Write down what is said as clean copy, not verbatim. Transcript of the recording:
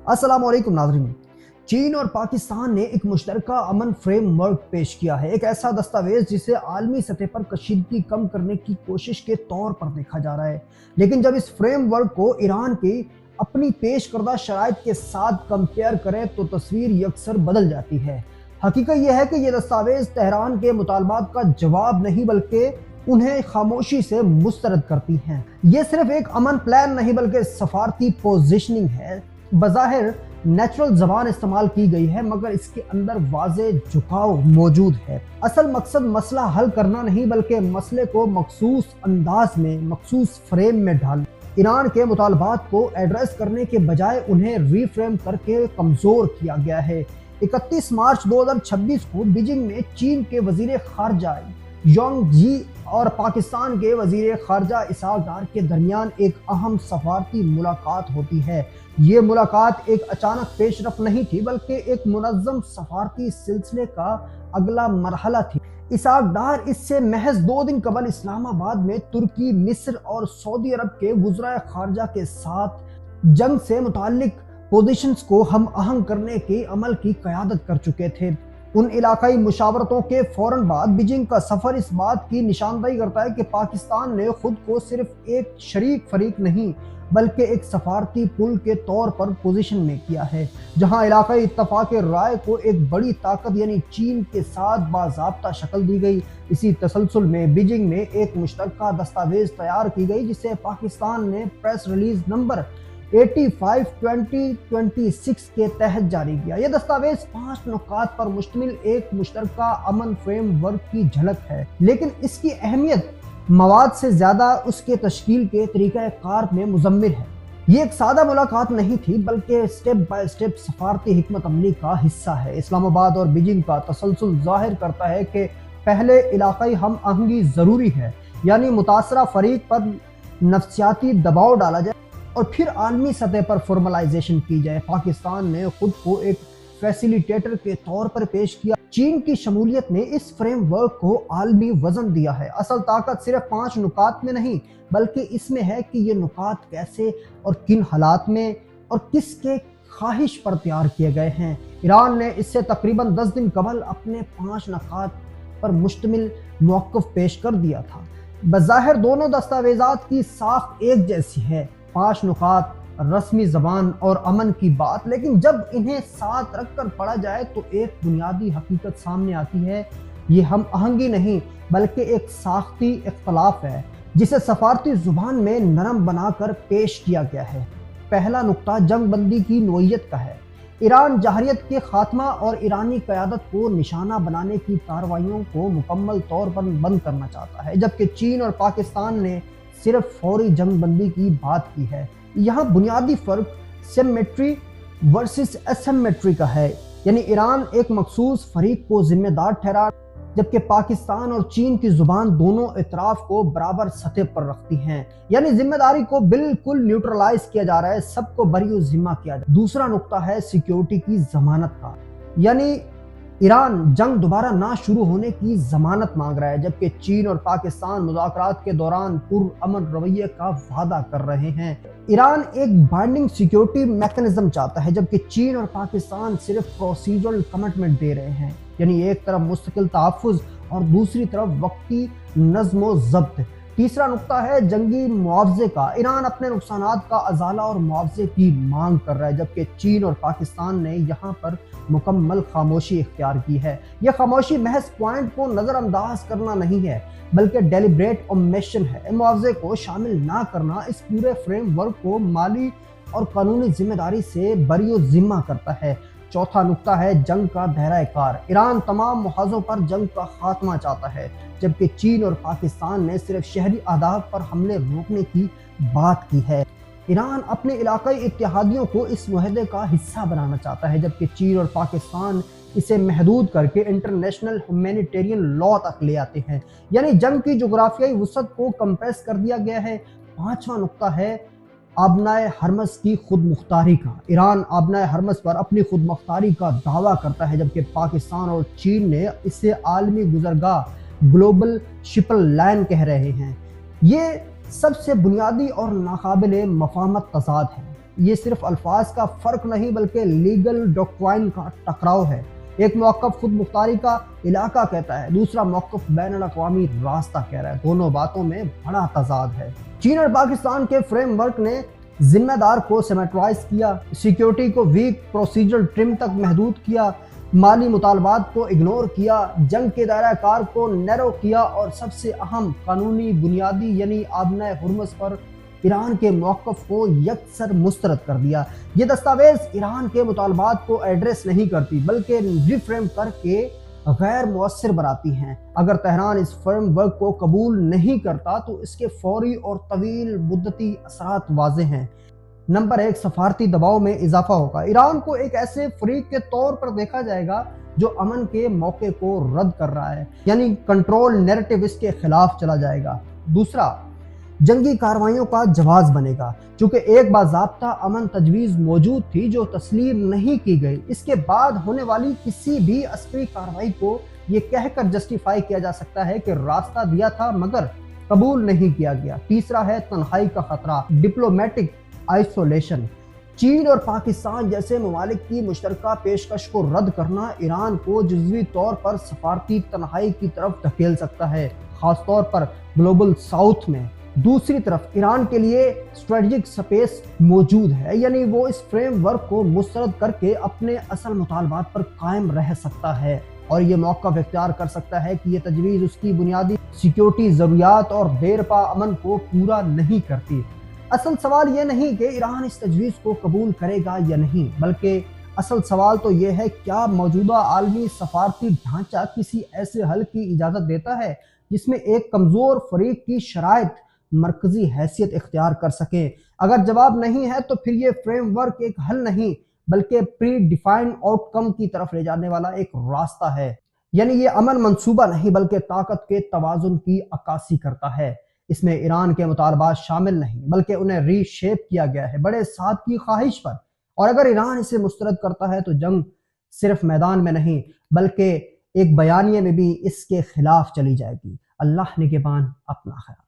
अस्सलाम वालेकुम नाज़रीन। चीन और पाकिस्तान ने एक मुश्तरका अमन फ्रेम वर्क पेश किया है, एक ऐसा दस्तावेज जिसे आलमी सतह पर कशीदगी कम करने की कोशिश के तौर पर देखा जा रहा है। लेकिन जब इस फ्रेम वर्क को ईरान की अपनी पेश करदा शराइत के साथ कंपेयर करें तो तस्वीर यकसर बदल जाती है। हकीकत यह है कि यह दस्तावेज तेहरान के मुतालबात का जवाब नहीं बल्कि उन्हें खामोशी से मुस्तरद करती हैं। यह सिर्फ एक अमन प्लान नहीं बल्कि सफारती पोजीशनिंग है। बज़ाहिर नेचुरल ज़बान इस्तेमाल की गई है मगर इसके अंदर वाज़े झुकाव मौजूद है। असल मकसद मसला हल करना नहीं बल्कि मसले को मखसूस अंदाज में मखसूस फ्रेम में डालना। ईरान के मुतालबात को एड्रेस करने के बजाय उन्हें रीफ्रेम करके कमज़ोर किया गया है। 31 मार्च 2026 को बीजिंग में चीन के वज़ीर ख़ारजा यांग जी और पाकिस्तान के वज़ीर ख़ारजा इसहाक डार के दरमियान एक अहम सफारती मुलाकात होती है। ये मुलाकात एक अचानक पेशरफ नहीं थी बल्कि एक मुनज़्ज़म सफारती सिलसिले का अगला मरहला थी। इसहाक डार इससे महज 2 दिन कबल इस्लामाबाद में तुर्की, मिस्र और सऊदी अरब के वज़राए ख़ारजा के साथ जंग से मुताल्लिक पोजीशंस को हम आहंग करने के अमल की क़यादत कर चुके थे। उन इलाकाई मुशावरतों के फौरन बाद बीजिंग का सफ़र इस बात की निशानदही करता है कि पाकिस्तान ने खुद को सिर्फ एक शरीक फरीक नहीं बल्कि एक सफारती पुल के तौर पर पोजीशन में किया है, जहां इलाकाई इत्तफाक राय को एक बड़ी ताकत यानी चीन के साथ बाज़ाब्ता शक्ल दी गई। इसी तसलसल में बीजिंग में एक मुश्तरका दस्तावेज तैयार की गई जिसे पाकिस्तान ने प्रेस रिलीज नंबर 85/2026 के तहत जारी किया। यह दस्तावेज 5 नुकात पर मुश्तमिल एक मुश्तरका अमन फ्रेम वर्क की झलक है, लेकिन इसकी अहमियत मवाद से ज्यादा उसके तश्कील के तरीक़ा कार में मुज़म्मिल है। ये एक सादा मुलाकात नहीं थी बल्कि स्टेप बाय स्टेप सफारती हिकमत अमली का हिस्सा है। इस्लामाबाद और बीजिंग का तसलसल ज़ाहिर करता है कि पहले इलाकाई हम आहंगी ज़रूरी है, यानी मुतासरा फरीक पर नफ्सियाती दबाव डाला जाए और फिर आलमी सतह पर फॉर्मलाइजेशन की जाए। पाकिस्तान ने खुद को एक फैसिलिटेटर के तौर पर पेश किया। चीन की शमूलियत ने इस फ्रेम वर्क को आलमी वजन दिया है। असल ताकत सिर्फ 5 नुकात में नहीं बल्कि इसमें है कि ये नुकात कैसे और किन हालात में और किसके ख्वाहिश पर तैयार किए गए हैं। ईरान ने इससे तकरीबन 10 दिन कबल अपने 5 नुकात पर मुश्तमिल मौक़िफ़ पेश कर दिया था। बज़ाहिर दोनों दस्तावेज़ात की साख एक जैसी है, 5 नुकात, रस्मी ज़बान और अमन की बात, लेकिन जब इन्हें साथ रखकर पढ़ा जाए तो एक बुनियादी हकीकत सामने आती है। ये हम आहंगी नहीं बल्कि एक साख्ती इख्तलाफ है जिसे सफारती ज़ुबान में नरम बनाकर पेश किया गया है। पहला नुक्ता जंग बंदी की नोयत का है। ईरान जहरियत के खात्मा और ईरानी क़यादत को निशाना बनाने की कार्रवाइयों को मुकम्मल तौर पर बंद करना चाहता है, जबकि चीन और पाकिस्तान ने सिर्फ फौरी जंग बंदी की बात की है। यहाँ बुनियादी फ़र्क सिमेट्री वर्सेस एसिमेट्री का है, यानी ईरान एक मखसूस फरीक को जिम्मेदार ठहरा जबकि पाकिस्तान और चीन की ज़ुबान दोनों इतराफ़ को बराबर सतह पर रखती हैं, यानी जिम्मेदारी को बिल्कुल न्यूट्रलाइज किया जा रहा है, सबको बरी ज़िम्मा किया जा रहा है। दूसरा नुक्ता है सिक्योरिटी की ज़मानत का, यानी ईरान जंग दोबारा ना शुरू होने की जमानत मांग रहा है जबकि चीन और पाकिस्तान मुज़ाकरात के दौरान पुरअमन रवैये का वादा कर रहे हैं। ईरान एक बाइंडिंग सिक्योरिटी मैकेनिज्म चाहता है जबकि चीन और पाकिस्तान सिर्फ प्रोसीजरल कमिटमेंट दे रहे हैं, यानी एक तरफ मुस्तकिल तहफ़्फ़ुज़ और दूसरी तरफ वक्ती नज़्म ज़ब्त। तीसरा नुक्ता है जंगी मुआवजे का। ईरान अपने नुकसानात का अजाला और मुआवजे की मांग कर रहा है जबकि चीन और पाकिस्तान ने यहाँ पर मुकम्मल खामोशी इख्तियार की है। यह खामोशी महज पॉइंट को नज़रअंदाज करना नहीं है बल्कि डेलिब्रेट ओमिशन है। मुआवजे को शामिल ना करना इस पूरे फ्रेमवर्क को माली और कानूनी जिम्मेदारी से बरी ज़िम्मा करता है। चौथा नुक्ता है जंग का दायरा कार। ईरान तमाम मुहाज़ों पर जंग का खात्मा चाहता है जबकि चीन और पाकिस्तान ने सिर्फ शहरी अहदाफ पर हमले रोकने की बात की है। ईरान अपने इलाकाई इत्तेहादियों को इस मुआहदे का हिस्सा बनाना चाहता है जबकि चीन और पाकिस्तान इसे महदूद करके इंटरनेशनल ह्यूमैनिटेरियन लॉ तक ले आते हैं, यानी जंग की जोग्राफियाई वसअत को कंप्रेस कर दिया गया है। पांचवा नुक्ता है आबनाए हरमस की खुद मुख्तारी का। ईरान आबनाए हरमस पर अपनी खुद मुख्तारी का दावा करता है जबकि पाकिस्तान और चीन ने इसे आलमी गुजरगाह ग्लोबल शिपल लाइन कह रहे हैं। ये सबसे बुनियादी और नाकाबिले मफाहमत तज़ाद है। ये सिर्फ अल्फाज का फर्क नहीं बल्कि लीगल डॉक्ट्राइन का टकराव है। एक मौक़िफ़ खुद मुख्तारी का इलाका कहता है, दूसरा मौक़िफ़ बैनुल अक़वामी रास्ता कह रहा है। दोनों बातों में बड़ा तज़ाद है। चीन और पाकिस्तान के फ्रेमवर्क ने जिम्मेदार को सेमेट्राइज किया, सिक्योरिटी को वीक प्रोसीजरल ट्रिम तक महदूद किया, माली मुतालबात को इग्नोर किया, जंग के दायरा कार को नैरो किया और सबसे अहम कानूनी बुनियादी यानी आबना हुर्मस पर ईरान के मौक़िफ़ को यकसर मुस्तरद कर दिया। ये दस्तावेज ईरान के मुतालबात को एड्रेस नहीं करती बल्कि रिफ्रेम करके गैर मुअस्सिर बनाती हैं। अगर तेहरान इस फ्रेमवर्क को कबूल नहीं करता तो इसके फौरी और तवील मुद्दती असरात वाज़ेह हैं। नंबर 1, सफारती दबाव में इजाफा होगा। ईरान को एक ऐसे फरीक के तौर पर देखा जाएगा जो अमन के मौके को रद्द कर रहा है, यानी कंट्रोल नैरेटिव इसके खिलाफ चला जाएगा। दूसरा, जंगी कार्रवाइयों का जवाज बनेगा। चूंकि एक बाज़ाब्ता अमन तजवीज़ मौजूद थी जो तस्लीम नहीं की गई, इसके बाद होने वाली किसी भी अस्करी कार्रवाई को ये कहकर जस्टिफाई किया जा सकता है कि रास्ता दिया था मगर कबूल नहीं किया गया। तीसरा है तन्हाई का खतरा, डिप्लोमेटिक आइसोलेशन। चीन और पाकिस्तान जैसे ममालिक की मुश्तरका पेशकश को रद्द करना ईरान को जुज़वी तौर पर सफारती तन्हाई की तरफ धकेल सकता है, खासतौर पर ग्लोबल साउथ में। दूसरी तरफ ईरान के लिए स्ट्रेटजिक स्पेस मौजूद है, यानी वो इस फ्रेमवर्क को मुस्तरद करके अपने असल मुतालबात पर कायम रह सकता है और ये मौका इख्तियार कर सकता है कि ये तजवीज़ उसकी बुनियादी सिक्योरिटी ज़रूरियात और देरपा अमन को पूरा नहीं करती। असल सवाल ये नहीं कि ईरान इस तजवीज़ को कबूल करेगा या नहीं, बल्कि असल सवाल तो ये है क्या मौजूदा आलमी सफारती ढांचा किसी ऐसे हल की इजाज़त देता है जिसमें एक कमज़ोर फरीक की शराइत मरकजी हैसियत इख्तियार कर सके। अगर जवाब नहीं है तो फिर ये फ्रेमवर्क एक हल नहीं बल्कि प्री डिफाइंड आउटकम की तरफ ले जाने वाला एक रास्ता है, यानी ये अमन मंसूबा नहीं बल्कि ताकत के तवाज़ुन की अक्कासी करता है। इसमें ईरान के मुतालबात शामिल नहीं बल्कि उन्हें रीशेप किया गया है बड़े साथ की ख्वाहिश पर, और अगर ईरान इसे मुस्तरद करता है तो जंग सिर्फ मैदान में नहीं बल्कि एक बयानिए में भी इसके खिलाफ चली जाएगी। अल्लाह निगहबान, अपना ख्याल।